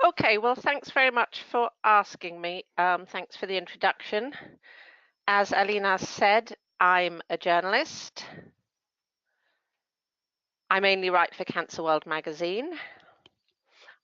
Okay, well, thanks very much for asking me. Thanks for the introduction. As Alina said, I'm a journalist. I mainly write for Cancer World magazine.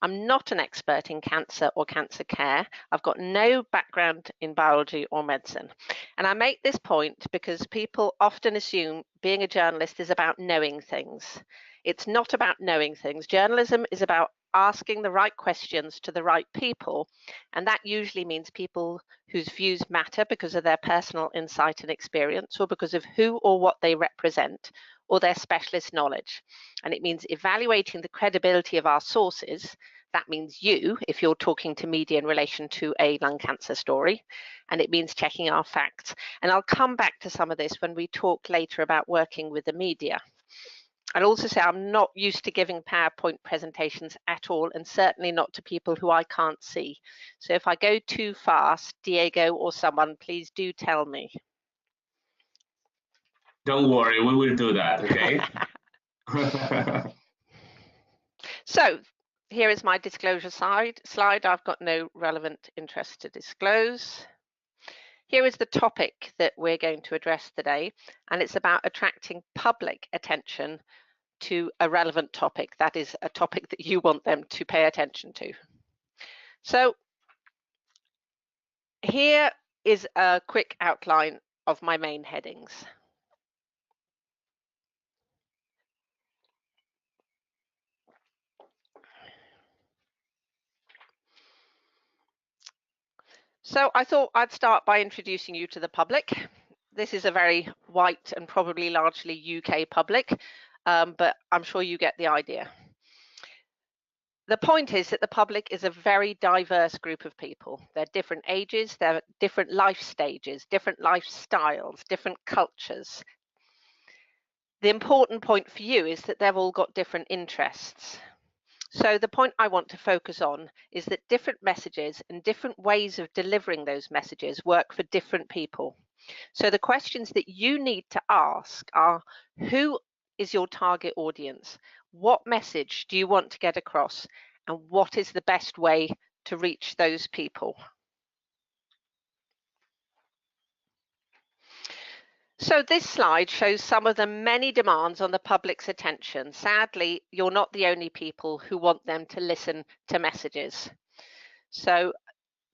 I'm not an expert in cancer or cancer care. I've got no background in biology or medicine. And I make this point because people often assume being a journalist is about knowing things. It's not about knowing things. Journalism is about asking the right questions to the right people. And that usually means people whose views matter because of their personal insight and experience, or because of who or what they represent, or their specialist knowledge. And it means evaluating the credibility of our sources. That means you, if you're talking to media in relation to a lung cancer story, and it means checking our facts. And I'll come back to some of this when we talk later about working with the media. I'll also say I'm not used to giving PowerPoint presentations at all, and certainly not to people who I can't see. So if I go too fast, Diego or someone, please do tell me. Don't worry, we will do that, okay? So here is my disclosure slide. I've got no relevant interest to disclose. Here is the topic that we're going to address today, and it's about attracting public attention to a relevant topic. That is a topic that you want them to pay attention to. So here is a quick outline of my main headings. So I thought I'd start by introducing you to the public. This is a very white and probably largely UK public, but I'm sure you get the idea. The point is that the public is a very diverse group of people. They're different ages, they're different life stages, different lifestyles, different cultures. The important point for you is that they've all got different interests. So the point I want to focus on is that different messages and different ways of delivering those messages work for different people. So the questions that you need to ask are, who is your target audience? What message do you want to get across? And what is the best way to reach those people? So this slide shows some of the many demands on the public's attention. Sadly, you're not the only people who want them to listen to messages. So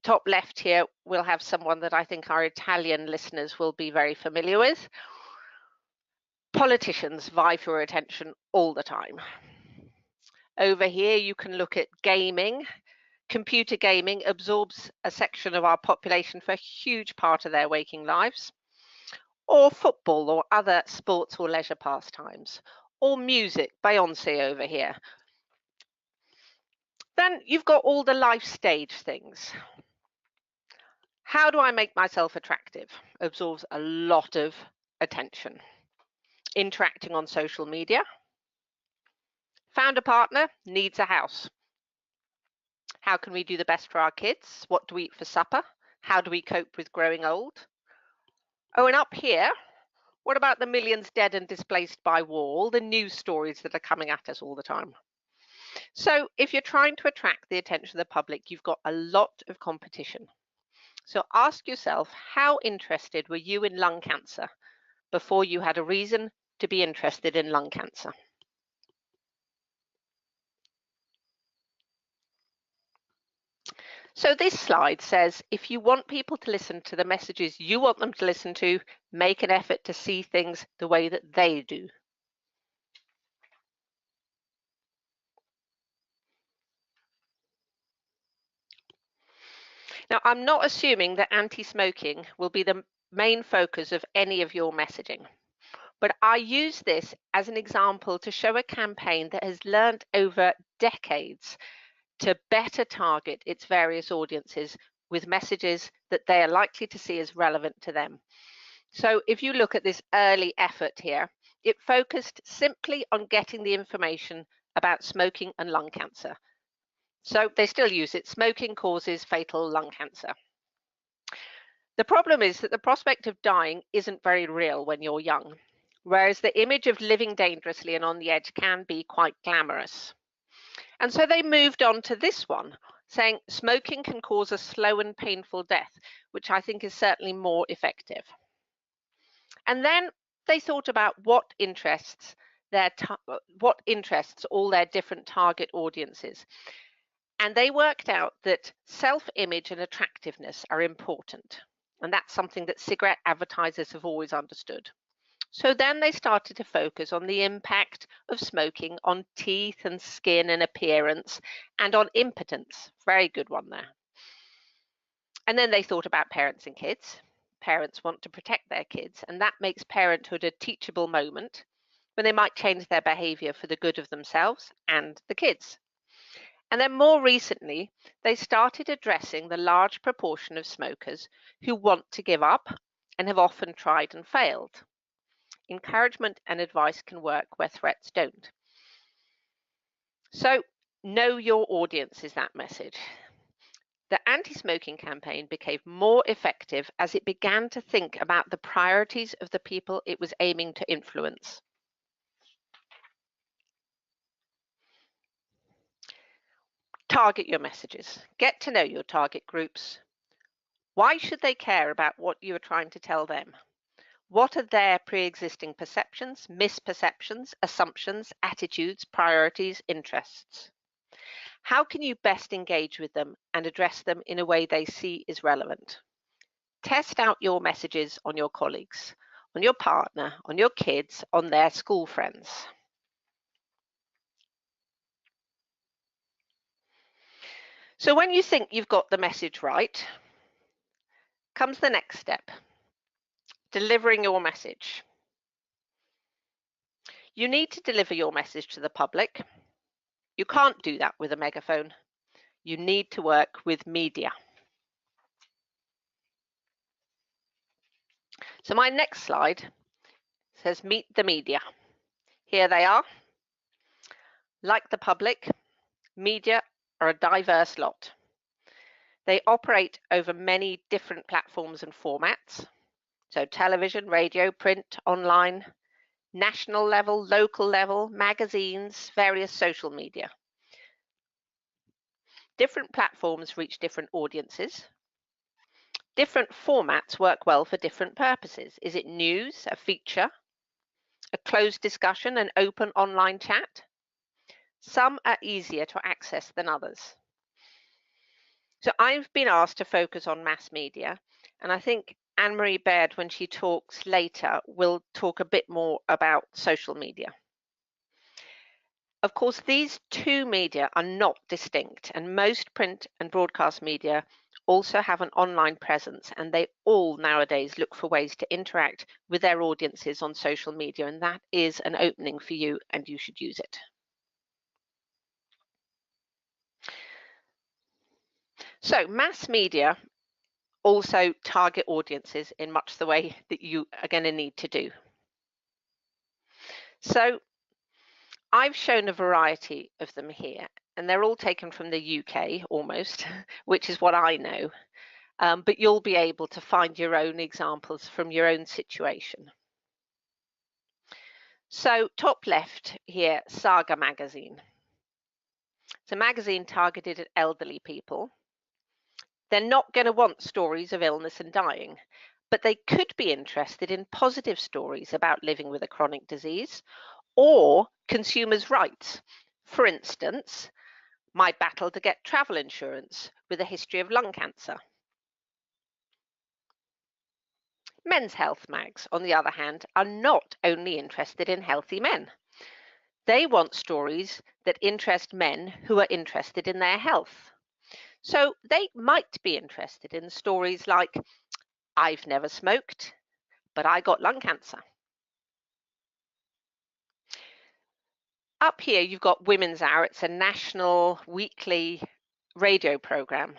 top left here, we'll have someone that I think our Italian listeners will be very familiar with. Politicians vie for your attention all the time. Over here, you can look at gaming. Computer gaming absorbs a section of our population for a huge part of their waking lives. Or football or other sports or leisure pastimes. Or music, Beyoncé over here. Then you've got all the life stage things. How do I make myself attractive? Absorbs a lot of attention. Interacting on social media. Found a partner, needs a house. How can we do the best for our kids? What do we eat for supper? How do we cope with growing old? Oh, and up here, what about the millions dead and displaced by war? All the news stories that are coming at us all the time. So if you're trying to attract the attention of the public, you've got a lot of competition. So ask yourself, how interested were you in lung cancer before you had a reason to be interested in lung cancer? So this slide says, if you want people to listen to the messages you want them to listen to, make an effort to see things the way that they do. Now, I'm not assuming that anti-smoking will be the main focus of any of your messaging, but I use this as an example to show a campaign that has learned over decades to better target its various audiences with messages that they are likely to see as relevant to them. So if you look at this early effort here, it focused simply on getting the information about smoking and lung cancer. So they still use it. Smoking causes fatal lung cancer. The problem is that the prospect of dying isn't very real when you're young, whereas the image of living dangerously and on the edge can be quite glamorous. And so they moved on to this one. saying smoking can cause a slow and painful death, which I think is certainly more effective. And then they thought about what interests all their different target audiences. And they worked out that self-image and attractiveness are important. And that's something that cigarette advertisers have always understood. So then they started to focus on the impact of smoking on teeth and skin and appearance and on impotence. Very good one there. And then they thought about parents and kids. Parents want to protect their kids, and that makes parenthood a teachable moment when they might change their behavior for the good of themselves and the kids. And then more recently, they started addressing the large proportion of smokers who want to give up and have often tried and failed. Encouragement and advice can work where threats don't. So, know your audience is that message. The anti-smoking campaign became more effective as it began to think about the priorities of the people it was aiming to influence. Target your messages. Get to know your target groups. Why should they care about what you are trying to tell them? What are their pre-existing perceptions, misperceptions, assumptions, attitudes, priorities, interests? How can you best engage with them and address them in a way they see is relevant? Test out your messages on your colleagues, on your partner, on your kids, on their school friends. So when you think you've got the message right, comes the next step, delivering your message. You need to deliver your message to the public. You can't do that with a megaphone. You need to work with media. So my next slide says meet the media. Here they are. Like the public, media are a diverse lot. They operate over many different platforms and formats. So television, radio, print, online, national level, local level, magazines, various social media. Different platforms reach different audiences. Different formats work well for different purposes. Is it news, a feature, a closed discussion, an open online chat? Some are easier to access than others. So I've been asked to focus on mass media, and I think Anne-Marie Baird, when she talks later, will talk a bit more about social media. Of course, these two media are not distinct, and most print and broadcast media also have an online presence, and they all nowadays look for ways to interact with their audiences on social media, and that is an opening for you, and you should use it. So mass media also target audiences in much the way that you are going to need to do. So I've shown a variety of them here, and they're all taken from the UK almost, which is what I know. But you'll be able to find your own examples from your own situation. So top left here, Saga magazine. It's a magazine targeted at elderly people. They're not going to want stories of illness and dying, but they could be interested in positive stories about living with a chronic disease or consumers' rights. For instance, my battle to get travel insurance with a history of lung cancer. Men's health mags, on the other hand, are not only interested in healthy men. They want stories that interest men who are interested in their health. So they might be interested in stories like, I've never smoked, but I got lung cancer. Up here, you've got Women's Hour. It's a national weekly radio program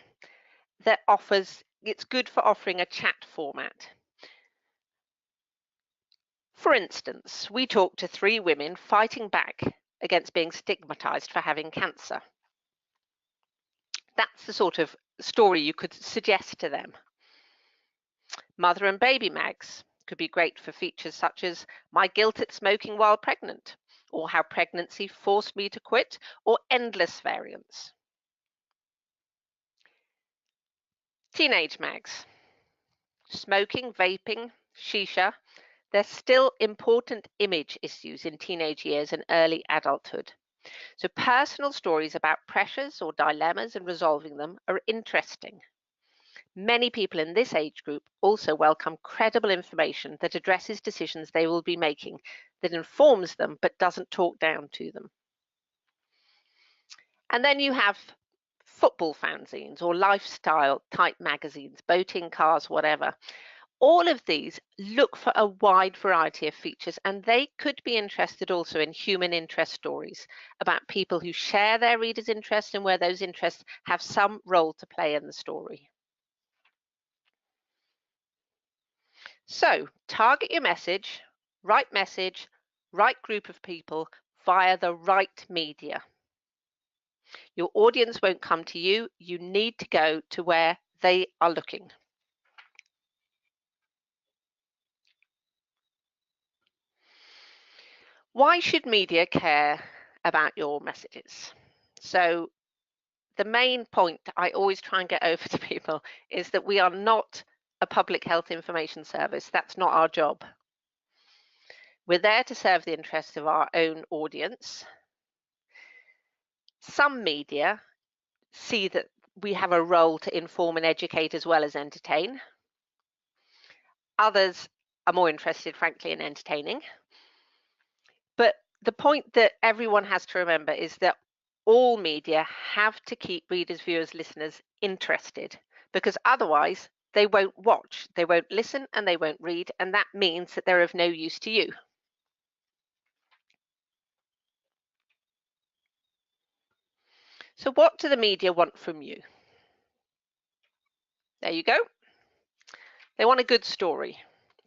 that it's good for offering a chat format. For instance, we talked to 3 women fighting back against being stigmatized for having cancer. That's the sort of story you could suggest to them. Mother and baby mags could be great for features such as my guilt at smoking while pregnant, or how pregnancy forced me to quit, or endless variants. Teenage mags. Smoking, vaping, shisha, they're still important image issues in teenage years and early adulthood. So personal stories about pressures or dilemmas and resolving them are interesting. Many people in this age group also welcome credible information that addresses decisions they will be making, that informs them but doesn't talk down to them. And then you have football fanzines or lifestyle type magazines, boating, cars, whatever. All of these look for a wide variety of features, and they could be interested also in human interest stories about people who share their readers' interests and where those interests have some role to play in the story. So target your message, right group of people via the right media. Your audience won't come to you. You need to go to where they are looking. Why should media care about your messages? So the main point I always try and get over to people is that we are not a public health information service. That's not our job. We're there to serve the interests of our own audience. Some media see that we have a role to inform and educate as well as entertain. Others are more interested, frankly, in entertaining. But the point that everyone has to remember is that all media have to keep readers, viewers, listeners interested, because otherwise they won't watch, they won't listen, and they won't read, and that means that they're of no use to you. So what do the media want from you? There you go. They want a good story.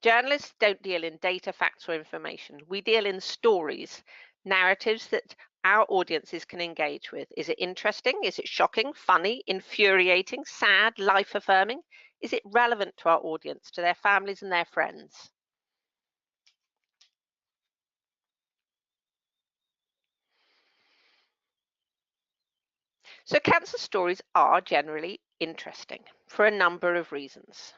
Journalists don't deal in data, facts, or information. We deal in stories, narratives that our audiences can engage with. Is it interesting? Is it shocking, funny, infuriating, sad, life-affirming? Is it relevant to our audience, to their families and their friends? So cancer stories are generally interesting for a number of reasons.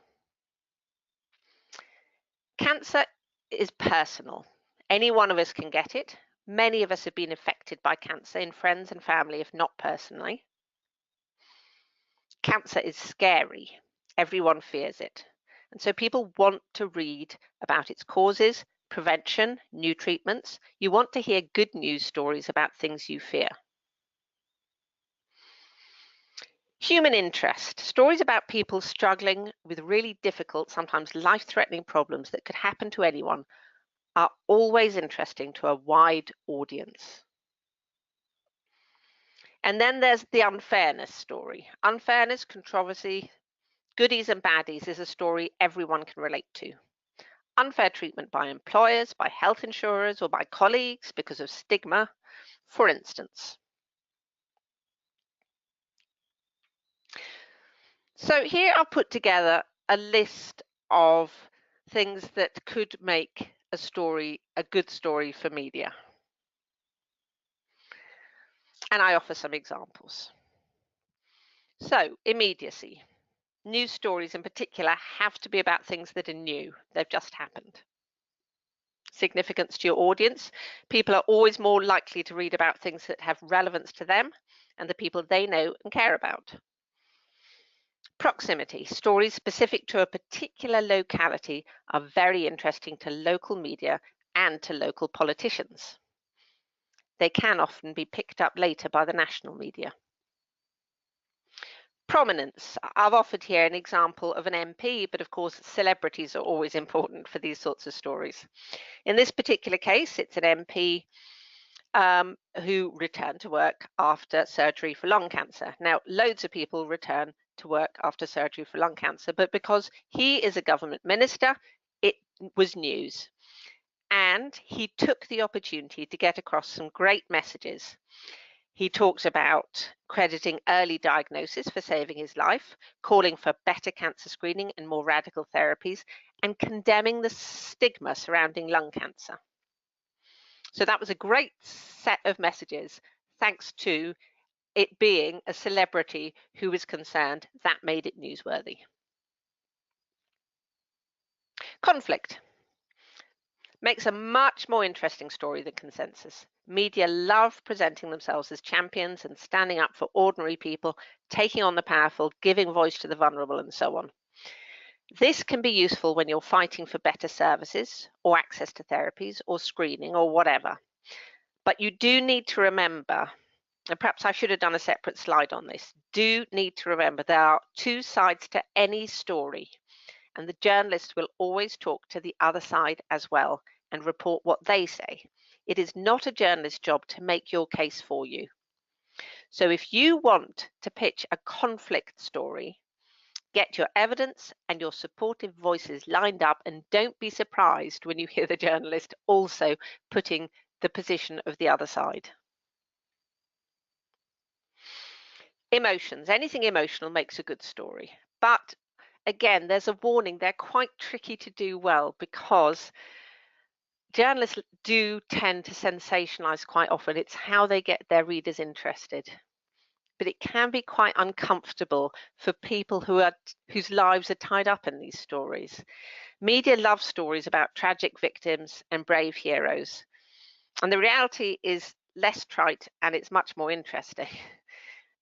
Cancer is personal. Any one of us can get it. Many of us have been affected by cancer in friends and family, if not personally. Cancer is scary. Everyone fears it. And so people want to read about its causes, prevention, new treatments. You want to hear good news stories about things you fear. Human interest. Stories about people struggling with really difficult, sometimes life-threatening problems that could happen to anyone are always interesting to a wide audience. And then there's the unfairness story. Unfairness, controversy, goodies and baddies is a story everyone can relate to. Unfair treatment by employers, by health insurers, or by colleagues because of stigma, for instance. So here I've put together a list of things that could make a story a good story for media. And I offer some examples. So, immediacy. News stories in particular have to be about things that are new. They've just happened. Significance to your audience. People are always more likely to read about things that have relevance to them and the people they know and care about. Proximity. Stories specific to a particular locality are very interesting to local media and to local politicians. They can often be picked up later by the national media. Prominence. I've offered here an example of an MP, but of course celebrities are always important for these sorts of stories. In this particular case, it's an MP who returned to work after surgery for lung cancer. Now, loads of people return to work after surgery for lung cancer, but because he is a government minister, it was news. And he took the opportunity to get across some great messages. He talks about crediting early diagnosis for saving his life, calling for better cancer screening and more radical therapies, and condemning the stigma surrounding lung cancer. So that was a great set of messages, thanks to it being a celebrity who was concerned, that made it newsworthy. Conflict makes a much more interesting story than consensus. Media love presenting themselves as champions and standing up for ordinary people, taking on the powerful, giving voice to the vulnerable, and so on. This can be useful when you're fighting for better services or access to therapies or screening or whatever. But you do need to remember, and perhaps I should have done a separate slide on this, do need to remember there are two sides to any story, and the journalist will always talk to the other side as well and report what they say. It is not a journalist's job to make your case for you. So if you want to pitch a conflict story, get your evidence and your supportive voices lined up, and don't be surprised when you hear the journalist also putting the position of the other side. Emotions. Anything emotional makes a good story. But again, there's a warning. They're quite tricky to do well because journalists do tend to sensationalize quite often. It's how they get their readers interested. But it can be quite uncomfortable for people whose lives are tied up in these stories. Media loves stories about tragic victims and brave heroes. And the reality is less trite and it's much more interesting.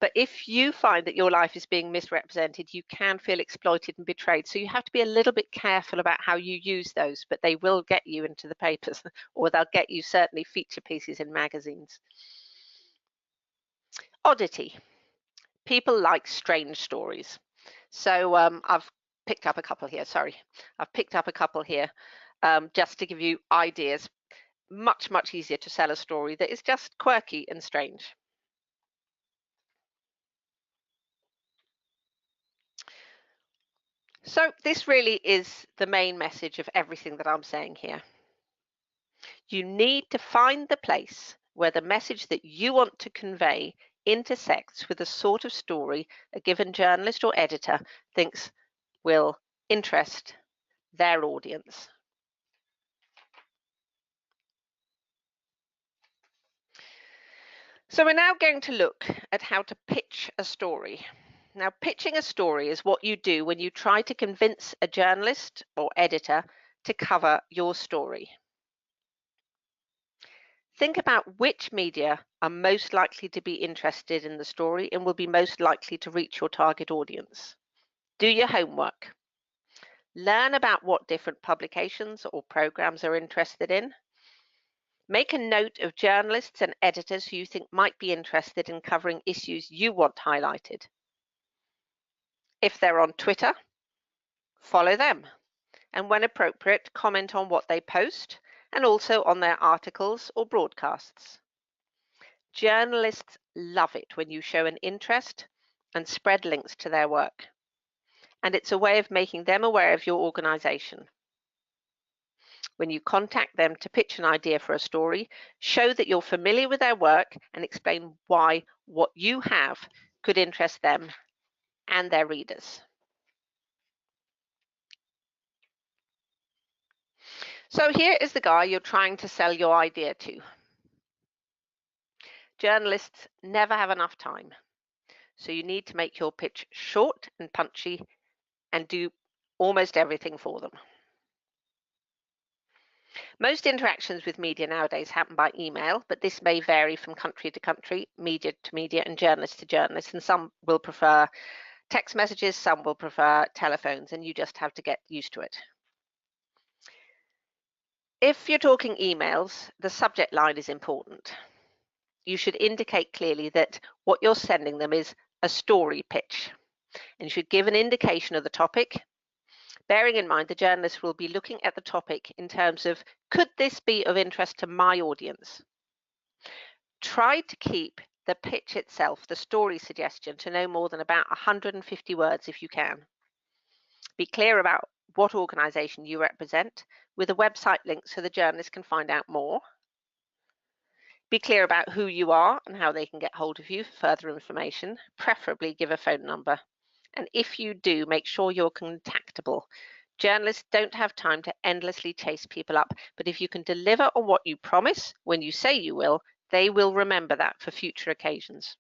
But if you find that your life is being misrepresented, you can feel exploited and betrayed. So you have to be a little bit careful about how you use those, but they will get you into the papers, or they'll get you certainly feature pieces in magazines. Oddity. People like strange stories. So I've picked up a couple here, just to give you ideas. Much, much easier to sell a story that is just quirky and strange. So this really is the main message of everything that I'm saying here. You need to find the place where the message that you want to convey intersects with the sort of story a given journalist or editor thinks will interest their audience. So we're now going to look at how to pitch a story. Now, pitching a story is what you do when you try to convince a journalist or editor to cover your story. Think about which media are most likely to be interested in the story and will be most likely to reach your target audience. Do your homework. Learn about what different publications or programs are interested in. Make a note of journalists and editors who you think might be interested in covering issues you want highlighted. If they're on Twitter, follow them, and when appropriate, comment on what they post and also on their articles or broadcasts. Journalists love it when you show an interest and spread links to their work, and it's a way of making them aware of your organization. When you contact them to pitch an idea for a story, show that you're familiar with their work and explain why what you have could interest them and their readers. So here is the guy you're trying to sell your idea to. Journalists never have enough time, so you need to make your pitch short and punchy and do almost everything for them. Most interactions with media nowadays happen by email, but this may vary from country to country, media to media, and journalist to journalist, and some will prefer text messages, some will prefer telephones, and you just have to get used to it. If you're talking emails, the subject line is important. You should indicate clearly that what you're sending them is a story pitch, and you should give an indication of the topic, bearing in mind the journalist will be looking at the topic in terms of, could this be of interest to my audience? Try to keep the pitch itself, the story suggestion, to no more than about 150 words if you can. Be clear about what organization you represent with a website link so the journalist can find out more. Be clear about who you are and how they can get hold of you for further information, preferably give a phone number. And if you do, make sure you're contactable. Journalists don't have time to endlessly chase people up, but if you can deliver on what you promise when you say you will, they will remember that for future occasions.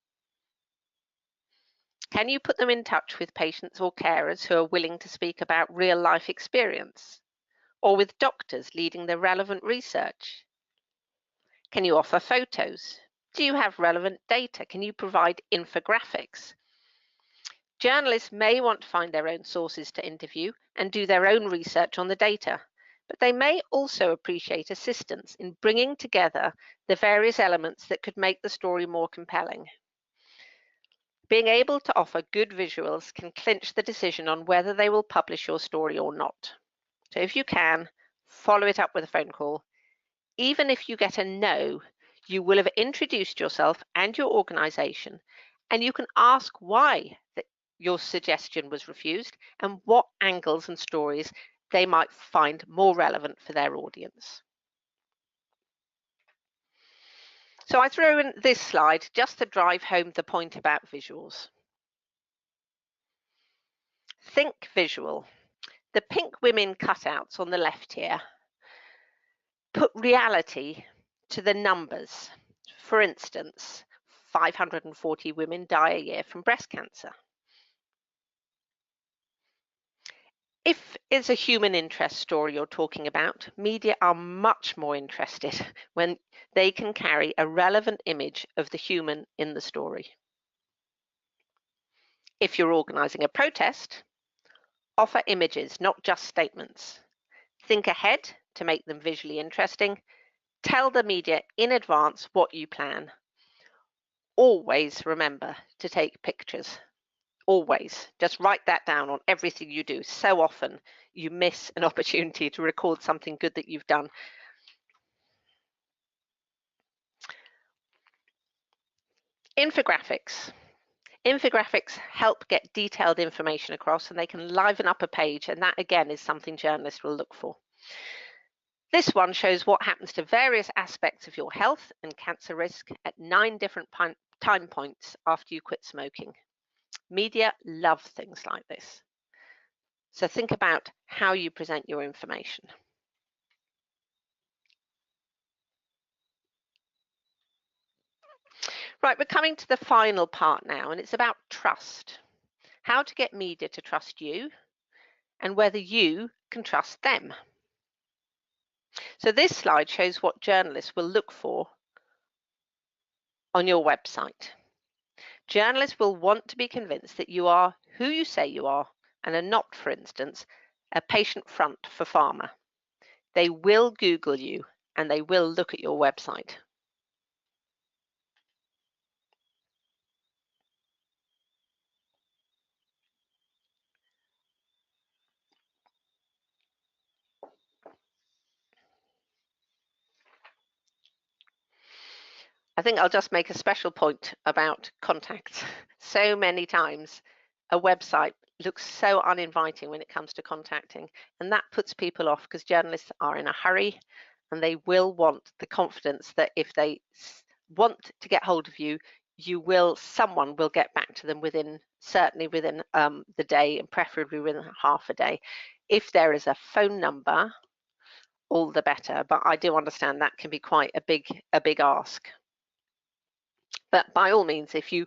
Can you put them in touch with patients or carers who are willing to speak about real life experience, or with doctors leading the relevant research? Can you offer photos? Do you have relevant data? Can you provide infographics? Journalists may want to find their own sources to interview and do their own research on the data, but they may also appreciate assistance in bringing together the various elements that could make the story more compelling. Being able to offer good visuals can clinch the decision on whether they will publish your story or not. So if you can, follow it up with a phone call. Even if you get a no, you will have introduced yourself and your organization, and you can ask why your suggestion was refused and what angles and stories they might find more relevant for their audience. So I throw in this slide just to drive home the point about visuals. Think visual. The pink women cutouts on the left here put reality to the numbers. For instance, 540 women die a year from breast cancer. If it's a human interest story you're talking about, media are much more interested when they can carry a relevant image of the human in the story. If you're organizing a protest, offer images, not just statements. Think ahead to make them visually interesting. Tell the media in advance what you plan. Always remember to take pictures. Always. Just write that down on everything you do. So often you miss an opportunity to record something good that you've done. Infographics. Infographics help get detailed information across, and they can liven up a page, and that again is something journalists will look for. This one shows what happens to various aspects of your health and cancer risk at 9 different time points after you quit smoking. Media love things like this. So think about how you present your information. Right, we're coming to the final part now, and it's about trust. How to get media to trust you and whether you can trust them. So this slide shows what journalists will look for on your website. Journalists will want to be convinced that you are who you say you are and are not, for instance, a patient front for pharma. They will Google you and they will look at your website. I think I'll just make a special point about contacts. So many times a website looks so uninviting when it comes to contacting, and that puts people off because journalists are in a hurry and they will want the confidence that if they want to get hold of you, someone will get back to them certainly within the day, and preferably within half a day. If there is a phone number, all the better, but I do understand that can be quite a big ask. But by all means, if you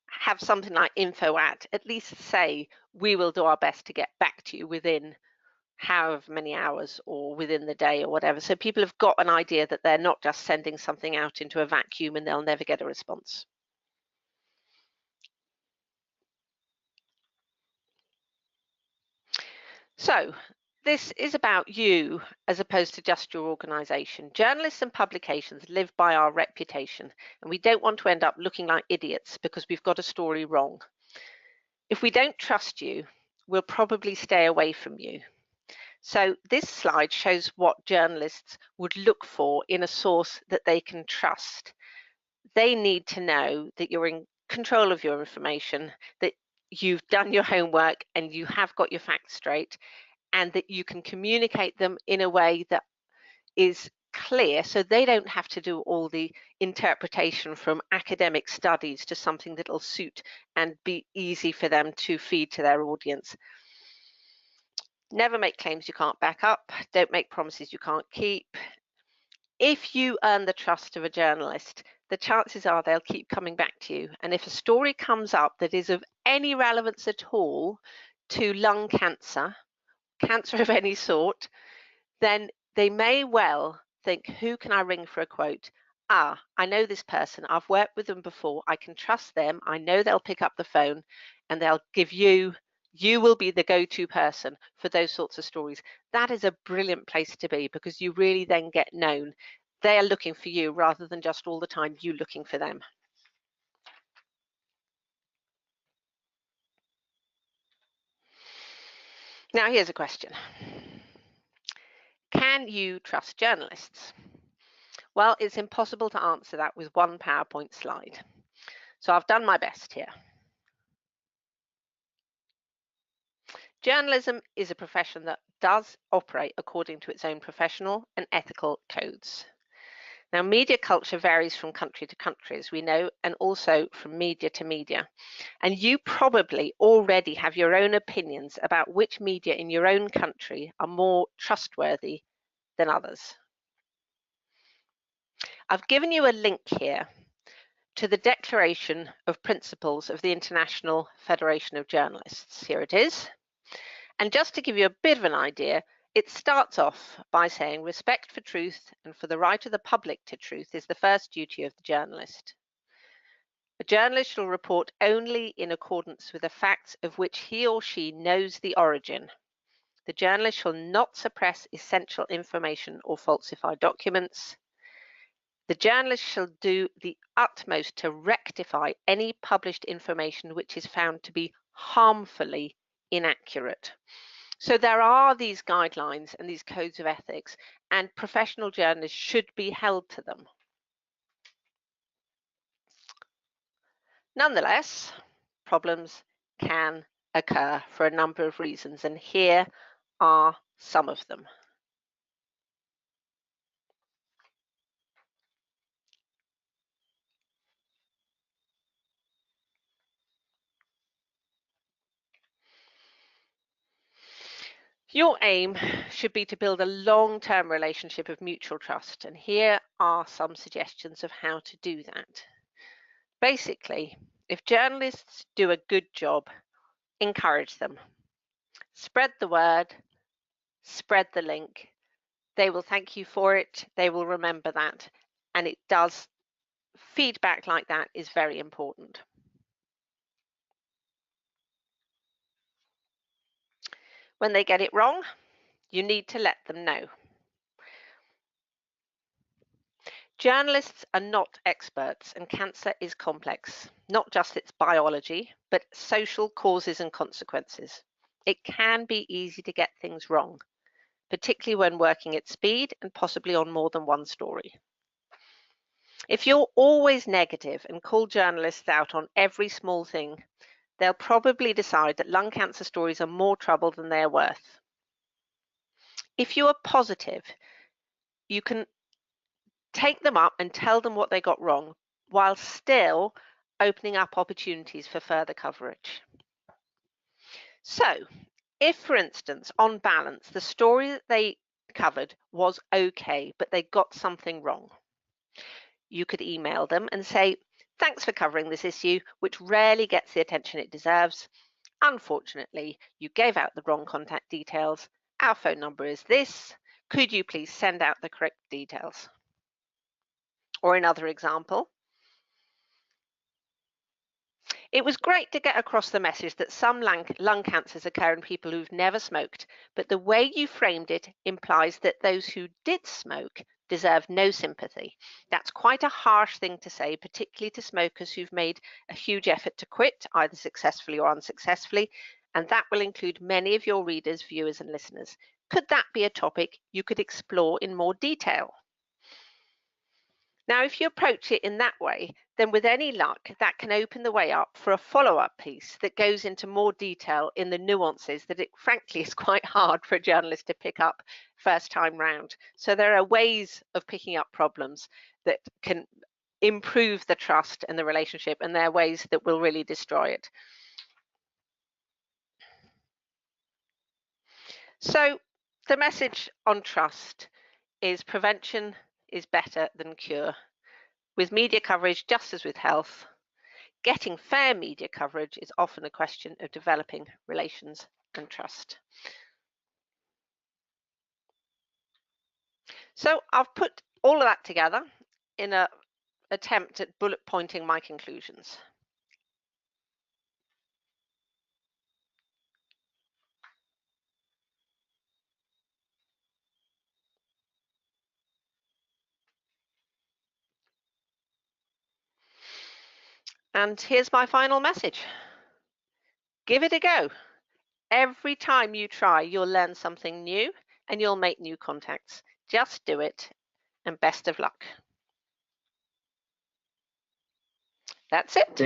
have something like info at least say, we will do our best to get back to you within however many hours or within the day or whatever. So people have got an idea that they're not just sending something out into a vacuum and they'll never get a response. So this is about you as opposed to just your organization. Journalists and publications live by our reputation, and we don't want to end up looking like idiots because we've got a story wrong. If we don't trust you, we'll probably stay away from you. So this slide shows what journalists would look for in a source that they can trust. They need to know that you're in control of your information, that you've done your homework and you have got your facts straight, and that you can communicate them in a way that is clear so they don't have to do all the interpretation from academic studies to something that'll suit and be easy for them to feed to their audience. Never make claims you can't back up. Don't make promises you can't keep. If you earn the trust of a journalist, the chances are they'll keep coming back to you. And if a story comes up that is of any relevance at all to lung cancer, cancer of any sort, then they may well think, who can I ring for a quote? Ah, I know this person. I've worked with them before. I can trust them. I know they'll pick up the phone and they'll give you will be the go-to person for those sorts of stories. That is a brilliant place to be because you really then get known. They're looking for you rather than just all the time you looking for them. Now, here's a question. Can you trust journalists? Well, it's impossible to answer that with one PowerPoint slide. So I've done my best here. Journalism is a profession that does operate according to its own professional and ethical codes. Now, media culture varies from country to country, as we know, and also from media to media. And you probably already have your own opinions about which media in your own country are more trustworthy than others. I've given you a link here to the Declaration of Principles of the International Federation of Journalists. Here it is. And just to give you a bit of an idea, it starts off by saying respect for truth and for the right of the public to truth is the first duty of the journalist. A journalist shall report only in accordance with the facts of which he or she knows the origin. The journalist shall not suppress essential information or falsify documents. The journalist shall do the utmost to rectify any published information which is found to be harmfully inaccurate. So there are these guidelines and these codes of ethics, and professional journalists should be held to them. Nonetheless, problems can occur for a number of reasons, and here are some of them. Your aim should be to build a long-term relationship of mutual trust, and here are some suggestions of how to do that. Basically, if journalists do a good job, encourage them. Spread the word, spread the link. They will thank you for it. They will remember that. And it does, feedback like that is very important. When they get it wrong, you need to let them know. Journalists are not experts, and cancer is complex, not just its biology, but social causes and consequences. It can be easy to get things wrong, particularly when working at speed and possibly on more than one story. If you're always negative and call journalists out on every small thing, they'll probably decide that lung cancer stories are more trouble than they're worth. If you are positive, you can take them up and tell them what they got wrong, while still opening up opportunities for further coverage. So, if, for instance, on balance, the story that they covered was okay, but they got something wrong, you could email them and say, thanks for covering this issue, which rarely gets the attention it deserves. Unfortunately, you gave out the wrong contact details. Our phone number is this. Could you please send out the correct details? Or another example, it was great to get across the message that some lung cancers occur in people who've never smoked, but the way you framed it implies that those who did smoke deserve no sympathy. That's quite a harsh thing to say, particularly to smokers who've made a huge effort to quit, either successfully or unsuccessfully, and that will include many of your readers, viewers, and listeners. Could that be a topic you could explore in more detail? Now, if you approach it in that way, then with any luck, that can open the way up for a follow-up piece that goes into more detail in the nuances that it frankly is quite hard for a journalist to pick up first time round. So there are ways of picking up problems that can improve the trust and the relationship, and there are ways that will really destroy it. So the message on trust is prevention is better than cure. With media coverage, just as with health, getting fair media coverage is often a question of developing relations and trust. So I've put all of that together in an attempt at bullet pointing my conclusions. And here's my final message. Give it a go. Every time you try, you'll learn something new and you'll make new contacts. Just do it, and best of luck. That's it.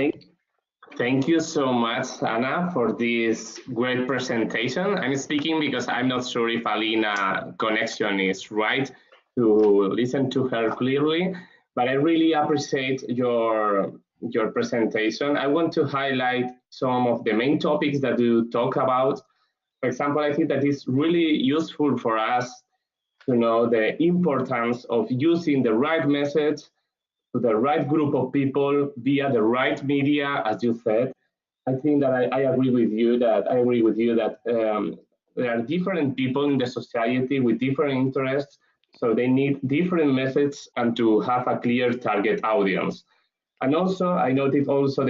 Thank you so much, Anna, for this great presentation. I'm speaking because I'm not sure if Alina's connection is right to listen to her clearly, but I really appreciate your presentation. I want to highlight some of the main topics that you talk about. For example, I think that it's really useful for us to know the importance of using the right message to the right group of people via the right media, as you said. I think that I agree with you that there are different people in the society with different interests, so they need different methods and to have a clear target audience. And also, I noted also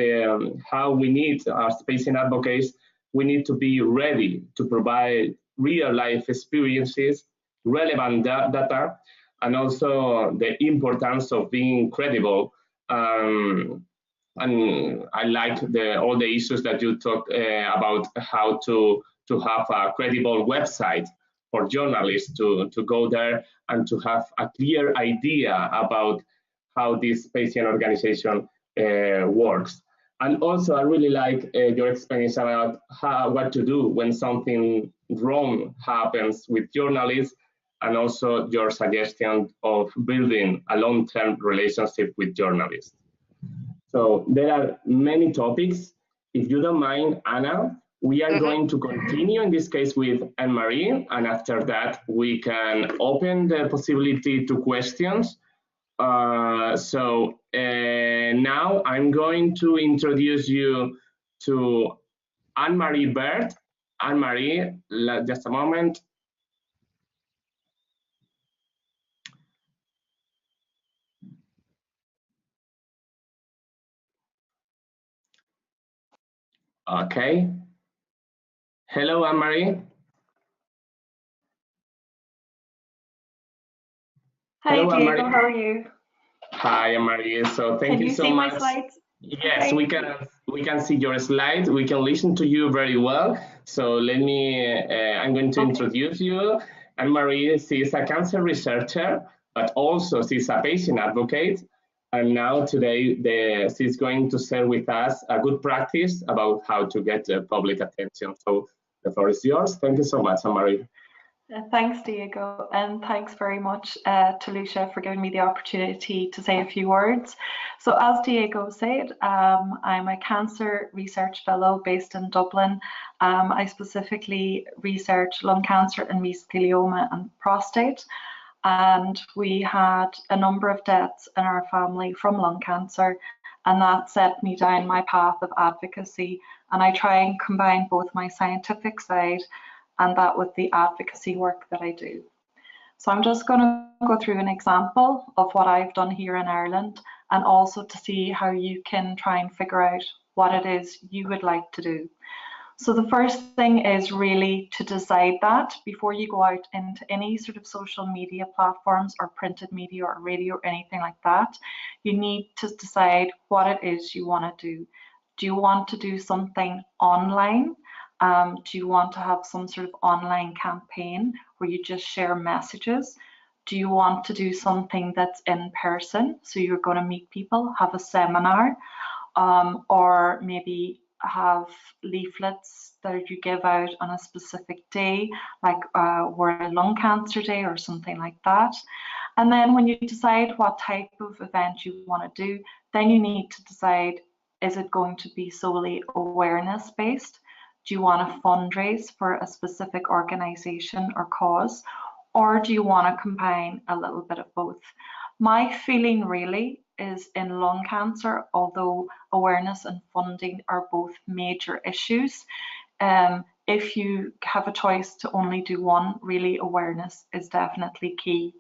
how we need, as patient advocates, we need to be ready to provide real life experiences, relevant data, and also the importance of being credible. And I like all the issues that you talk about how to have a credible website for journalists to go there and to have a clear idea about how this patient organization works. And also, I really like your explanation about what to do when something wrong happens with journalists, and also your suggestion of building a long-term relationship with journalists. So there are many topics. If you don't mind, Anna, we are going to continue in this case with Anne-Marie, and after that we can open the possibility to questions. Now I'm going to introduce you to Anne-Marie Bird. Anne-Marie, just a moment. Okay. Hello, Anne-Marie. Hi, hello, Diego. How are you? Hi, Anne-Marie. So thank you so much. Can you see my slides? Yes, okay. we can see your slides. We can listen to you very well. So let me, I'm going to introduce you. Anne-Marie, she is a cancer researcher, but also she's a patient advocate. And now today, she's going to share with us a good practice about how to get public attention. So the floor is yours. Thank you so much, Anne-Marie. Thanks, Diego, and thanks very much to LuCE for giving me the opportunity to say a few words. So as Diego said, I'm a cancer research fellow based in Dublin. I specifically research lung cancer and mesothelioma and prostate. And we had a number of deaths in our family from lung cancer, and that set me down my path of advocacy. And I try and combine both my scientific side and that with the advocacy work that I do. So I'm just going to go through an example of what I've done here in Ireland, and also to see how you can try and figure out what it is you would like to do. So the first thing is really to decide that before you go out into any sort of social media platforms or printed media or radio or anything like that, you need to decide what it is you want to do. Do you want to do something online? Do you want to have some sort of online campaign where you just share messages? Do you want to do something that's in person? So you're going to meet people, have a seminar, or maybe have leaflets that you give out on a specific day, like World Lung Cancer Day or something like that. And then when you decide what type of event you want to do, then you need to decide, is it going to be solely awareness based? Do you want to fundraise for a specific organization or cause? Or do you want to combine a little bit of both? My feeling really is in lung cancer, although awareness and funding are both major issues. If you have a choice to only do one, really awareness is definitely key.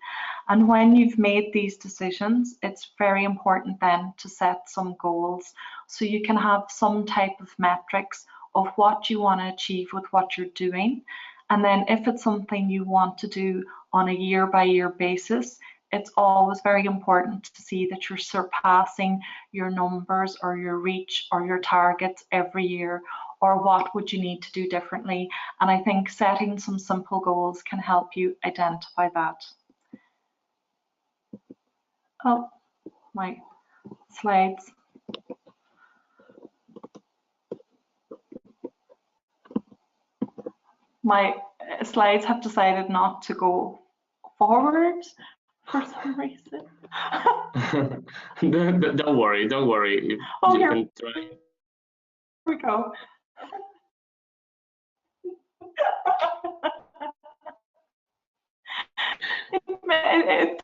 And when you've made these decisions, it's very important then to set some goals so you can have some type of metrics of what you want to achieve with what you're doing. And then if it's something you want to do on a year-by-year basis, it's always very important to see that you're surpassing your numbers or your reach or your targets every year, or what would you need to do differently. And I think setting some simple goals can help you identify that. Oh, my slides. My slides have decided not to go forward for some reason. Don't worry, don't worry. Oh, You here can try. we go.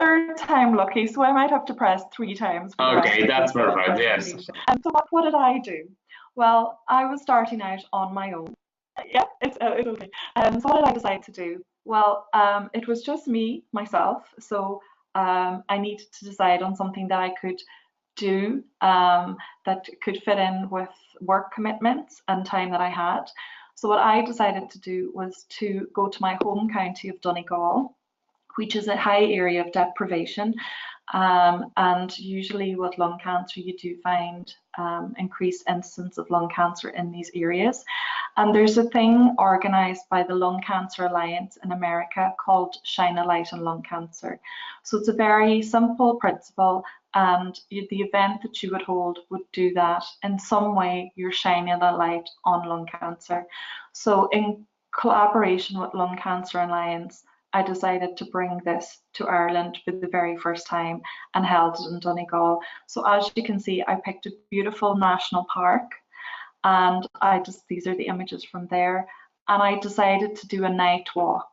Third time lucky, so I might have to press 3 times. Okay, that's perfect, yes. And so what did I do? Well, I was starting out on my own. Yeah, it's okay. So what did I decide to do? Well, it was just me, myself. So I needed to decide on something that I could do that could fit in with work commitments and time that I had. So what I decided to do was to go to my home county of Donegal, which is a high area of deprivation. And usually with lung cancer, you do find increased incidence of lung cancer in these areas. And there's a thing organised by the Lung Cancer Alliance in America called Shine a Light on Lung Cancer. So it's a very simple principle, and the event that you would hold would do that. In some way, you're shining a light on lung cancer. So in collaboration with Lung Cancer Alliance, I decided to bring this to Ireland for the very first time and held it in Donegal. So as you can see, I picked a beautiful national park, and these are the images from there, and I decided to do a night walk.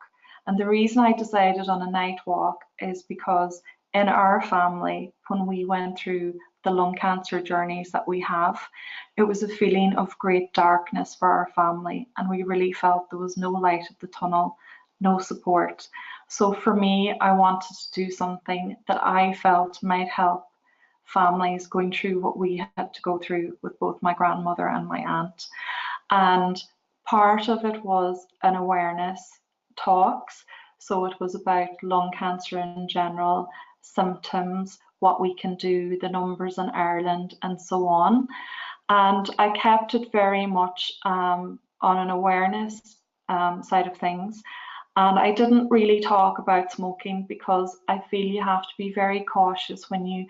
And the reason I decided on a night walk is because in our family, when we went through the lung cancer journeys that we have, it was a feeling of great darkness for our family, and we really felt there was no light at the tunnel, no support. So for me, I wanted to do something that I felt might help families going through what we had to go through with both my grandmother and my aunt. And part of it was an awareness talks. So it was about lung cancer in general, symptoms, what we can do, the numbers in Ireland, and so on. And I kept it very much on an awareness side of things. And I didn't really talk about smoking because I feel you have to be very cautious when you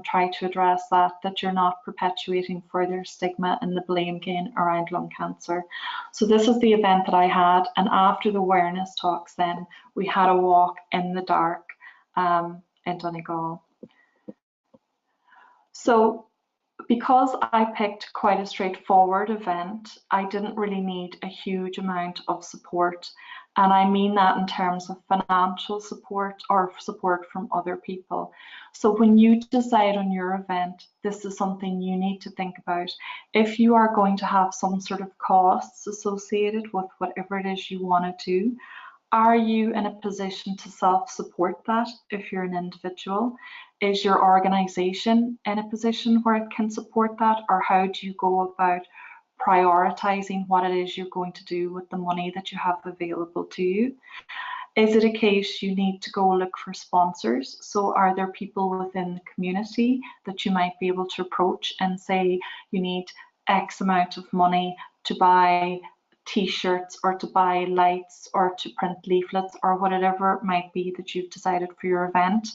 try to address that you're not perpetuating further stigma and the blame game around lung cancer. So this is the event that I had, and after the awareness talks then, we had a walk in the dark in Donegal. So because I picked quite a straightforward event, I didn't really need a huge amount of support. And I mean that in terms of financial support or support from other people. So when you decide on your event, this is something you need to think about. If you are going to have some sort of costs associated with whatever it is you want to do, are you in a position to self-support that if you're an individual? Is your organization in a position where it can support that? Or how do you go about prioritizing what it is you're going to do with the money that you have available to you? Is it a case you need to go look for sponsors? So are there people within the community that you might be able to approach and say you need X amount of money to buy t-shirts or to buy lights or to print leaflets or whatever it might be that you've decided for your event?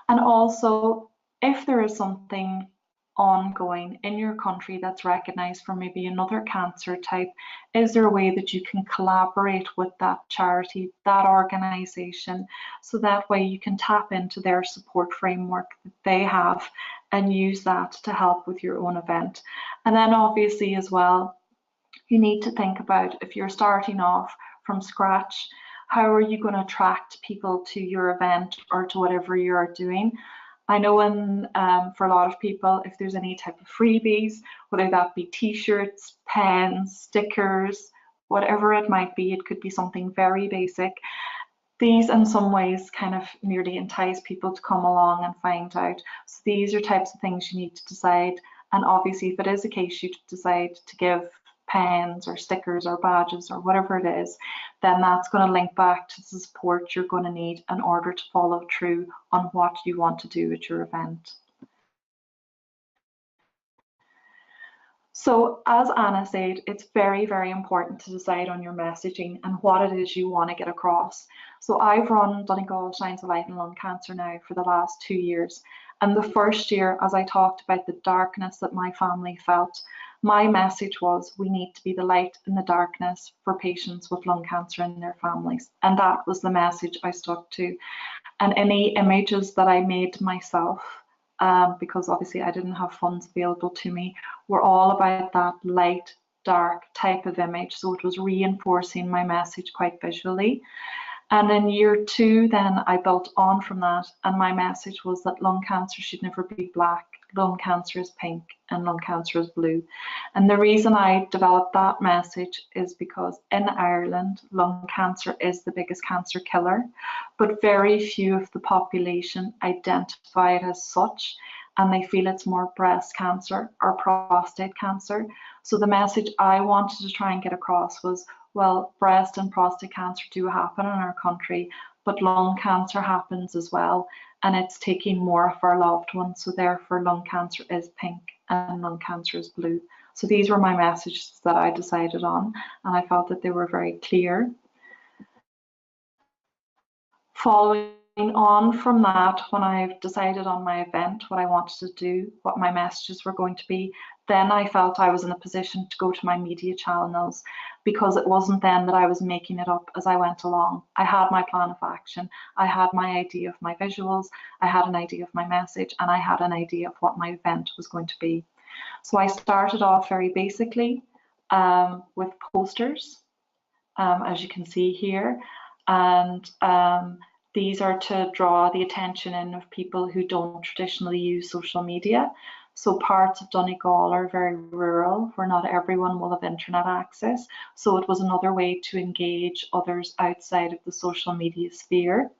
And also, if there is something ongoing in your country that's recognized for maybe another cancer type, is there a way that you can collaborate with that charity, that organization, so that way you can tap into their support framework that they have and use that to help with your own event? And then obviously as well, you need to think about, if you're starting off from scratch, how are you going to attract people to your event or to whatever you're doing? I know for a lot of people, if there's any type of freebies, whether that be t-shirts, pens, stickers, whatever it might be, it could be something very basic. These in some ways kind of nearly entice people to come along and find out. So these are types of things you need to decide. And obviously, if it is a case you decide to give pens or stickers or badges or whatever it is, then that's going to link back to the support you're going to need in order to follow through on what you want to do at your event. So as Anna said, it's very, very important to decide on your messaging and what it is you want to get across. So I've run Donegal Shines a Light on Lung Cancer now for the last 2 years. And the first year, as I talked about the darkness that my family felt, my message was we need to be the light in the darkness for patients with lung cancer and their families. And that was the message I stuck to. And any images that I made myself, because obviously I didn't have funds available to me, were all about that light, dark type of image. So it was reinforcing my message quite visually. And in year 2, then I built on from that, and my message was that lung cancer should never be black. Lung cancer is pink and lung cancer is blue. And the reason I developed that message is because in Ireland, lung cancer is the biggest cancer killer, but very few of the population identify it as such, and they feel it's more breast cancer or prostate cancer. So the message I wanted to try and get across was, well, breast and prostate cancer do happen in our country, but lung cancer happens as well, and it's taking more of our loved ones. So therefore, lung cancer is pink and lung cancer is blue. So these were my messages that I decided on, and I felt that they were very clear. Following on from that, when I've decided on my event, what I wanted to do, what my messages were going to be, then I felt I was in a position to go to my media channels, because it wasn't then that I was making it up as I went along. I had my plan of action, I had my idea of my visuals, I had an idea of my message, and I had an idea of what my event was going to be. So I started off very basically with posters, as you can see here, and these are to draw the attention in of people who don't traditionally use social media. So parts of Donegal are very rural, where not everyone will have internet access. So it was another way to engage others outside of the social media sphere.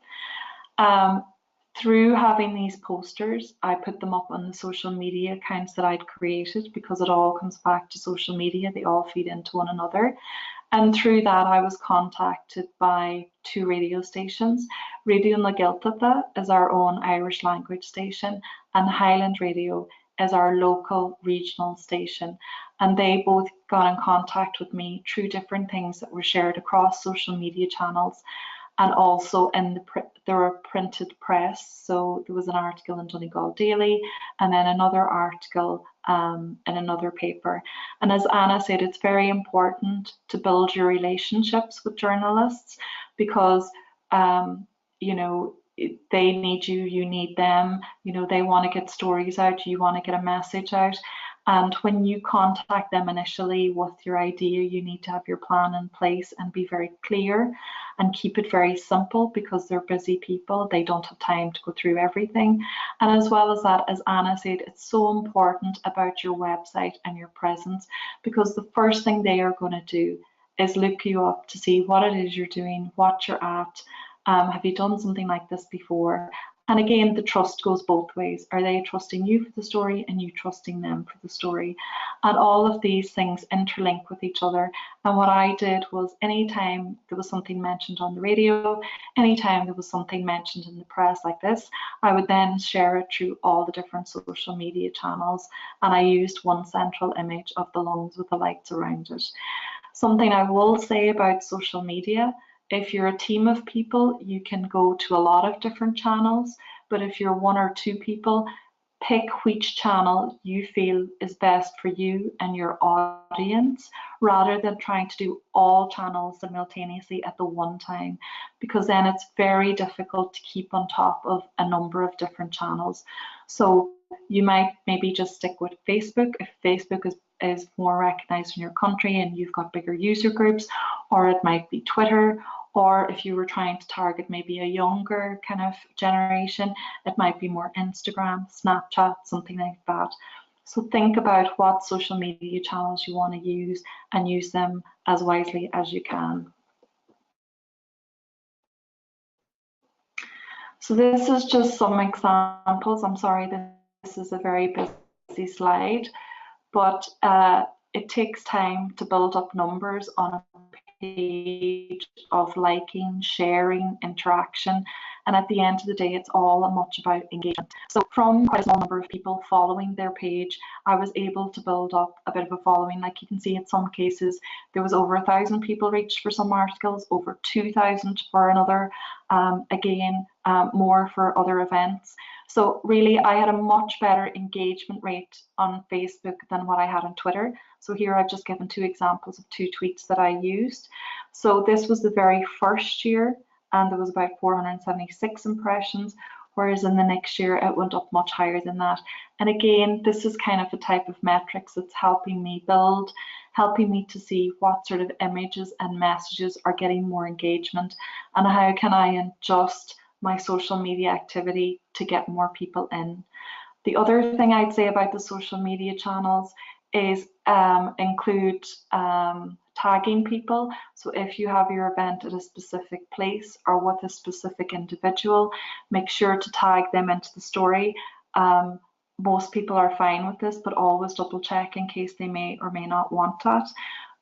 Through having these posters, I put them up on the social media accounts that I'd created, because it all comes back to social media. They all feed into one another. And through that, I was contacted by 2 radio stations. Radio na Gaeltachta is our own Irish language station, and Highland Radio is our local regional station. And they both got in contact with me through different things that were shared across social media channels, and also in there were printed press. So there was an article in Donegal Daily, and then another article in another paper. And as Anna said, it's very important to build your relationships with journalists, because you know, they need you, you need them. You know, they want to get stories out, you want to get a message out. And when you contact them initially with your idea, you need to have your plan in place and be very clear and keep it very simple, because they're busy people. They don't have time to go through everything. And as well as that, as Anna said, it's so important about your website and your presence, because the first thing they are going to do is look you up to see what it is you're doing, what you're at. Have you done something like this before? And again, the trust goes both ways. Are they trusting you for the story and you trusting them for the story? And all of these things interlink with each other. And what I did was, anytime there was something mentioned on the radio, anytime there was something mentioned in the press like this, I would then share it through all the different social media channels. And I used one central image of the lungs with the lights around it. Something I will say about social media: if you're a team of people, you can go to a lot of different channels, but if you're 1 or 2 people, pick which channel you feel is best for you and your audience, rather than trying to do all channels simultaneously at the one time, because then it's very difficult to keep on top of a number of different channels. So you might maybe just stick with Facebook if Facebook is more recognized in your country and you've got bigger user groups, or it might be Twitter, or if you were trying to target maybe a younger kind of generation, it might be more Instagram, Snapchat, something like that. So think about what social media channels you want to use and use them as wisely as you can. So this is just some examples. I'm sorry, this is a very busy slide, but it takes time to build up numbers on a page of liking, sharing, interaction, and at the end of the day, it's all much about engagement. So from quite a small number of people following their page, I was able to build up a bit of a following. Like you can see in some cases, there was over 1,000 people reached for some articles, over 2,000 for another, more for other events. So really, I had a much better engagement rate on Facebook than what I had on Twitter. So here I've just given 2 examples of 2 tweets that I used. So this was the very first year, and there was about 476 impressions, whereas in the next year it went up much higher than that. And again, this is kind of the type of metrics that's helping me build, helping me to see what sort of images and messages are getting more engagement, and how can I adjust my social media activity to get more people in. The other thing I'd say about the social media channels is include tagging people. So if you have your event at a specific place or with a specific individual, make sure to tag them into the story. Most people are fine with this, but always double check in case they may or may not want that.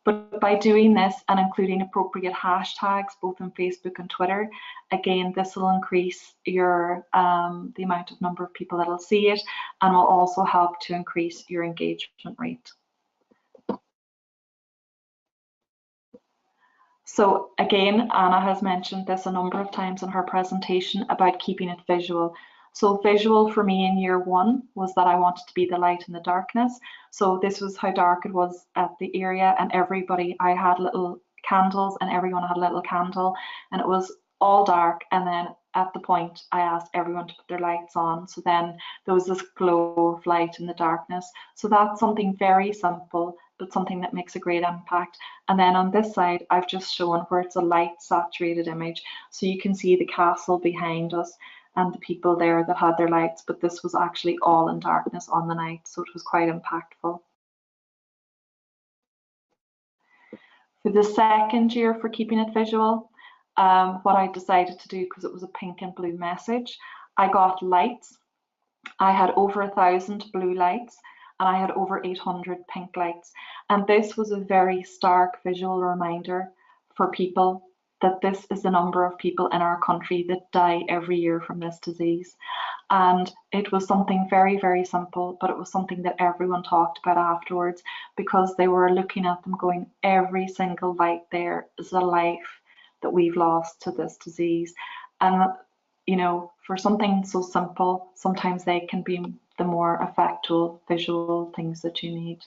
But by doing this and including appropriate hashtags, both on Facebook and Twitter, again, this will increase your the amount of number of people that will see it, and will also help to increase your engagement rate. So again, Anna has mentioned this a number of times in her presentation about keeping it visual. So visual for me in year 1 was that I wanted to be the light in the darkness. So this was how dark it was at the area, and everybody, I had little candles and everyone had a little candle, and it was all dark, and then at the point I asked everyone to put their lights on, so then there was this glow of light in the darkness. So that's something very simple, but something that makes a great impact. And then on this side, I've just shown where it's a light saturated image, so you can see the castle behind us and the people there that had their lights, but this was actually all in darkness on the night, so it was quite impactful. For the second year for keeping it visual, what I decided to do, because it was a pink and blue message, I got lights. I had over 1,000 blue lights, and I had over 800 pink lights. And this was a very stark visual reminder for people that this is the number of people in our country that die every year from this disease. And it was something very, very simple, but it was something that everyone talked about afterwards, because they were looking at them going, every single light there is a life that we've lost to this disease. And, you know, for something so simple, sometimes they can be the more effectual visual things that you need.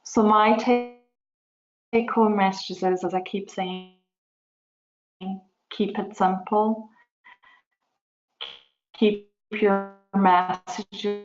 So my take-home messages is, as I keep saying, keep it simple, keep your messages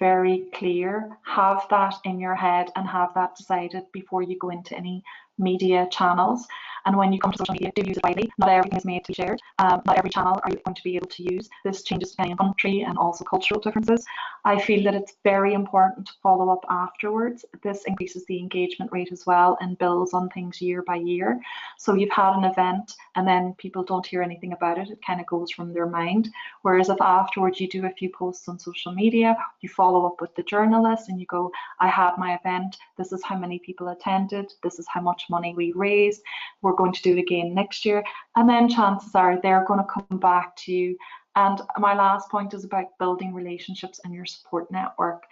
very clear, have that in your head and have that decided before you go into any media channels. And when you come to social media, do use it widely. Not everything is made to be shared. Not every channel are you going to be able to use. This changes depending on country and also cultural differences. I feel that it's very important to follow up afterwards. This increases the engagement rate as well and builds on things year by year. So you've had an event and then people don't hear anything about it. It kind of goes from their mind. Whereas if afterwards you do a few posts on social media, you follow up with the journalist and you go, I had my event, this is how many people attended, this is how much money we raised, we're going to do it again next year, and then chances are they're going to come back to you. And my last point is about building relationships and your support network,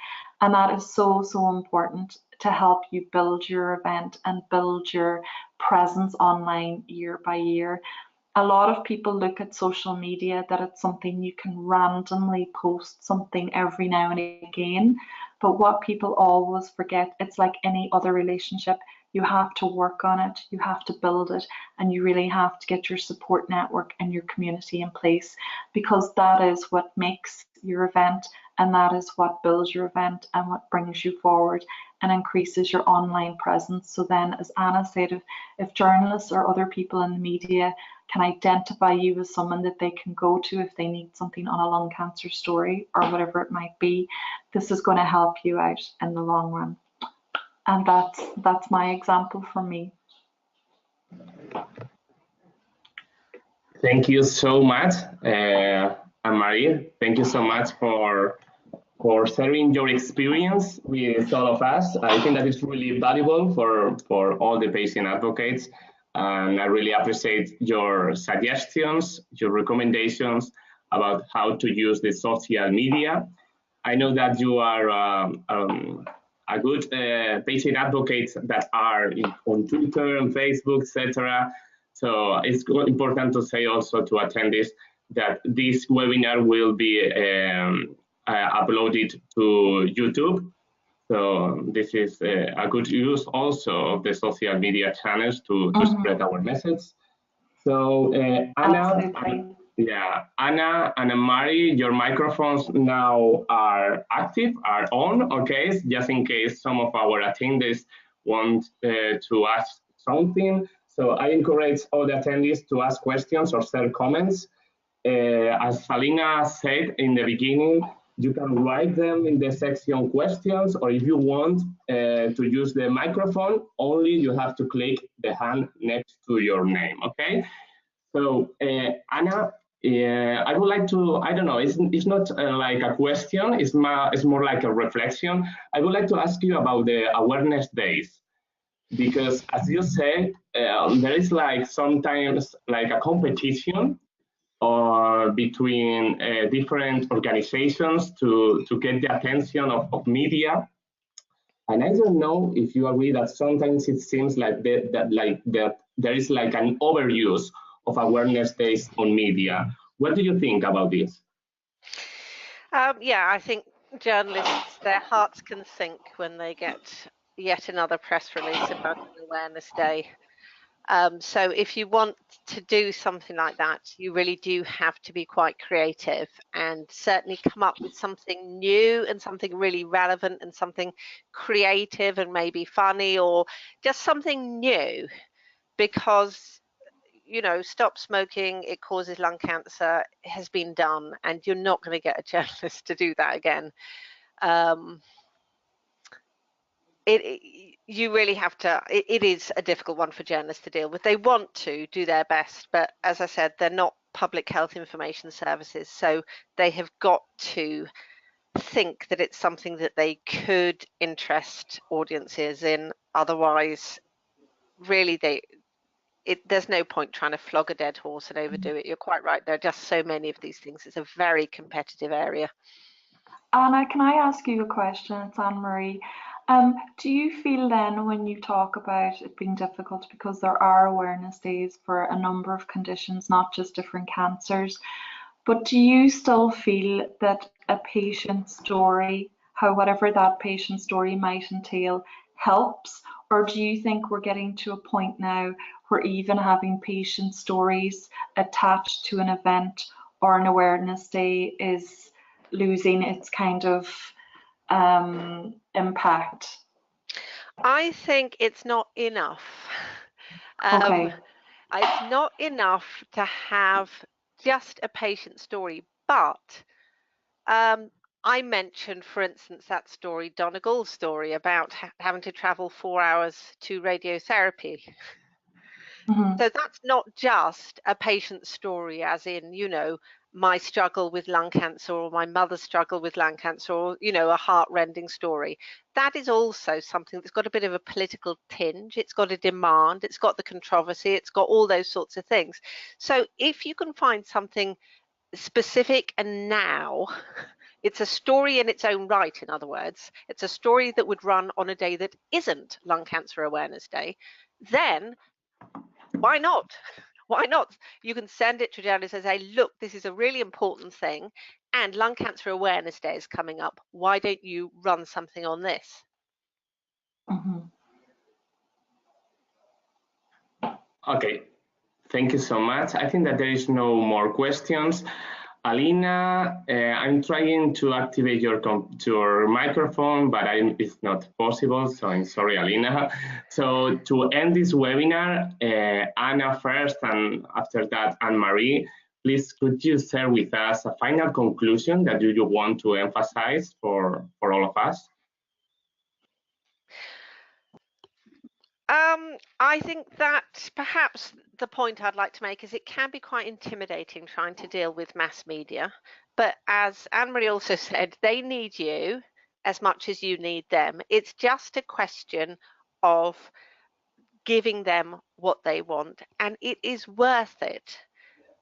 and that is so important to help you build your event and build your presence online year by year. A lot of people look at social media that it's something you can randomly post something every now and again, but what people always forget, it's like any other relationship. You have to work on it, you have to build it, and you really have to get your support network and your community in place, because that is what makes your event and that is what builds your event and what brings you forward and increases your online presence. So then, as Anna said, if journalists or other people in the media can identify you as someone that they can go to if they need something on a lung cancer story or whatever it might be, this is going to help you out in the long run. And that's my example for me. Thank you so much, Anne-Marie. Thank you so much for sharing your experience with all of us. I think that is really valuable for all the patient advocates. And I really appreciate your suggestions, your recommendations about how to use the social media. I know that you are a good patient advocate that are on Twitter and Facebook, etc. So it's important to say also to attendees that this webinar will be uploaded to YouTube. So this is a good use also of the social media channels to spread our message. So Anna, Anna and Mari, your microphones now are active, are on, okay? Just in case some of our attendees want to ask something. So I encourage all the attendees to ask questions or share comments. As Salina said in the beginning, you can write them in the section questions, or if you want to use the microphone, only you have to click the hand next to your name, okay? So Anna, I would like to, I don't know, it's not like a question, it's more like a reflection. I would like to ask you about the awareness days, because as you said, there is like sometimes like a competition between different organizations to get the attention of media. And I don't know if you agree that sometimes it seems like that there is like an overuse of awareness days on media. What do you think about this? Yeah, I think journalists, their hearts can sink when they get yet another press release about an awareness day. So if you want to do something like that, you really do have to be quite creative and certainly come up with something new and something really relevant and something creative and maybe funny or just something new, because stop smoking, it causes lung cancer, has been done, and you're not going to get a journalist to do that again. You really have to, it is a difficult one for journalists to deal with. They want to do their best, but as I said, they're not public health information services, so they have got to think that it's something that they could interest audiences in. Otherwise, really, there's no point trying to flog a dead horse and overdo it. You're quite right. There are just so many of these things. It's a very competitive area. Anna, can I ask you a question? It's Anne-Marie. Do you feel then, when you talk about it being difficult because there are awareness days for a number of conditions, not just different cancers, but do you still feel that a patient story, whatever that patient story might entail, helps? Or do you think we're getting to a point now where even having patient stories attached to an event or an awareness day is losing its kind of impact? I think it's not enough. Okay. It's not enough to have just a patient story, but I mentioned, for instance, that story, Donegal's story about having to travel 4 hours to radiotherapy. Mm-hmm. So that's not just a patient story, as in, my struggle with lung cancer or my mother's struggle with lung cancer or, a heart-rending story. That is also something that's got a bit of a political tinge. It's got a demand, it's got the controversy, it's got all those sorts of things. So if you can find something specific and now, it's a story in its own right, in other words, it's a story that would run on a day that isn't Lung Cancer Awareness Day, then why not? Why not? You can send it to journalists and say, look, this is a really important thing, and Lung Cancer Awareness Day is coming up. Why don't you run something on this? Mm-hmm. Okay, thank you so much. I think that there is no more questions. Alina, I'm trying to activate your microphone, but it's not possible, so I'm sorry, Alina. So to end this webinar, Anna first, and after that, Anne-Marie, please could you share with us a final conclusion that you want to emphasize for all of us? I think that perhaps the point I'd like to make is it can be quite intimidating trying to deal with mass media, but as Anne-Marie also said, they need you as much as you need them. It's just a question of giving them what they want, and it is worth it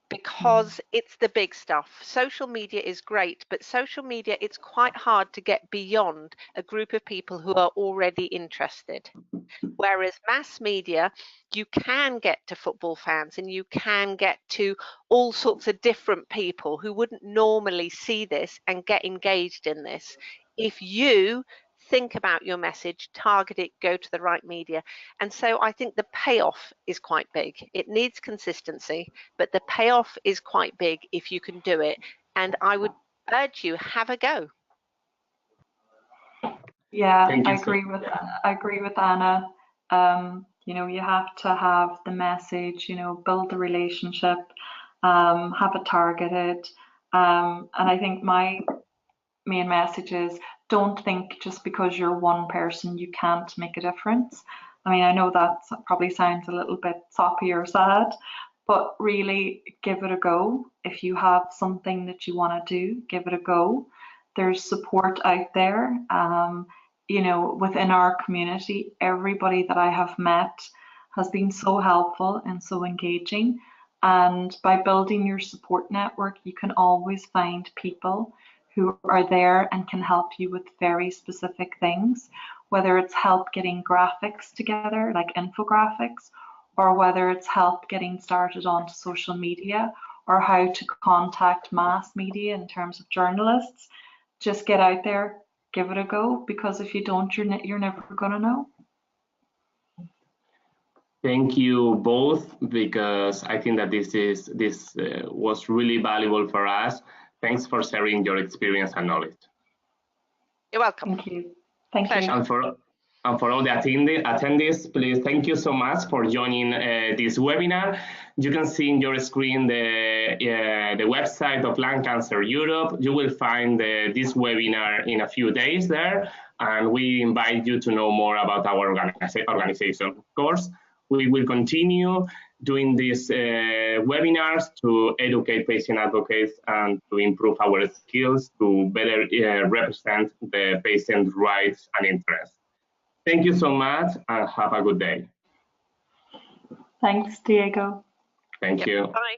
because it's the big stuff. Social media is great, but social media, it's quite hard to get beyond a group of people who are already interested. Whereas mass media, you can get to football fans and you can get to all sorts of different people who wouldn't normally see this and get engaged in this. If you think about your message, target it, go to the right media. And so I think the payoff is quite big. It needs consistency, but the payoff is quite big if you can do it. And I would urge you, have a go. Yeah, I agree with Anna. You know, you have to have the message, you know, build the relationship, have it targeted. And I think my main message is don't think just because you're one person you can't make a difference. I mean, I know that probably sounds a little bit soppy or sad, but really give it a go. If you have something that you want to do, give it a go. There's support out there. You know, within our community, everybody that I have met has been so helpful and so engaging. And by building your support network, you can always find people who are there and can help you with very specific things, whether it's help getting graphics together, like infographics, or whether it's help getting started onto social media, or how to contact mass media in terms of journalists. Just get out there, give it a go, because if you don't, you're never going to know. Thank you both, because I think that this was really valuable for us. Thanks for sharing your experience and knowledge. You're welcome. Thank you. Thank you. And for all the attendees, please, thank you so much for joining this webinar. You can see in your screen the website of Lung Cancer Europe. You will find this webinar in a few days there, and we invite you to know more about our organization. Of course, we will continue doing these webinars to educate patient advocates and to improve our skills to better represent the patient rights and interests. Thank you so much and have a good day. Thanks, Diego. Thank you. Bye.